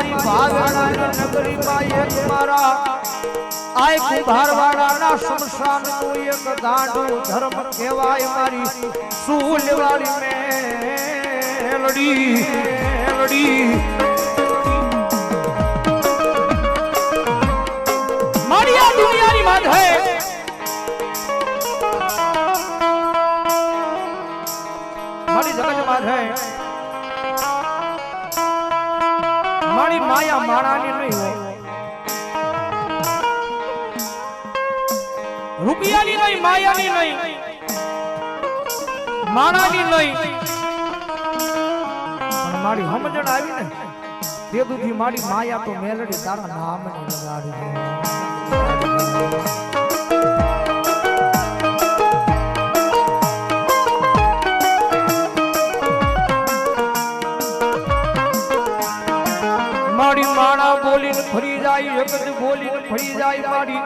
મારી ભાવેણાની નગરીમાં એક મારા આય કુભારવાડાના શમશાન નું એક ગાંડું ધર્મ કહેવાય મારી સૂલવાળી મેલડી મારી આ દુનિયાની માધે મારી જગત માધે મારી માયા માણાની નહીં હોય, રૂપિયાની નહીં, માયાની નહીં, માણાની નહીં, પણ મારી સમજણ આવી ને તે સુધી મારી માયા તો મેલડી તારા નામની લગાડી. મારી માણા બોલીને ફરી જાય, એકદ બોલીને ફરી જાય. મારી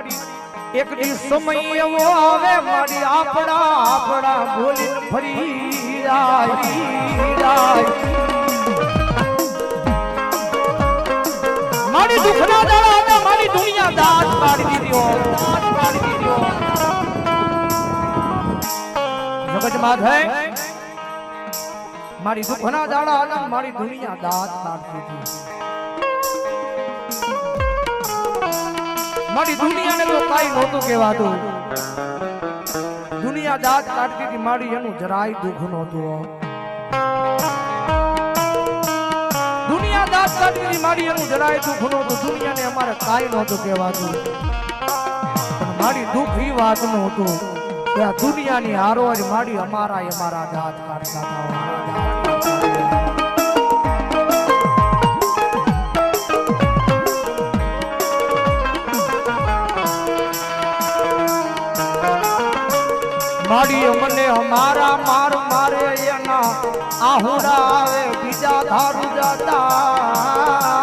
એક દી સમય એવો આવે મારી આપણા બોલીને ફરી જાય. મારી દુખના દાડા હતા, મારી દુનિયા દાંત પાડી દીધો. જગત માધે મારી દુખના દાડા હતા, મારી દુનિયા દાંત પાડી દીધી. મારી દુનિયાને તો કાઈ નહોતું કહેવાતું, દુનિયા દાંત કાઢતી હતી. મારી એનું જરાય દુઃખ નહોતું. દુનિયા દાંત કાઢતી હતી, મારી એનું જરાય દુઃખ નહોતું. દુનિયાને અમારે કાઈ નહોતું કહેવાતું, પણ મારી દુઃખ એ વાત નું હતું કે આ દુનિયાની હારો જ મારી અમારા દાંત કાઢતા હતા. મારી મને અમારા મારે એના આહુડા આવે બીજા ધારું જતા.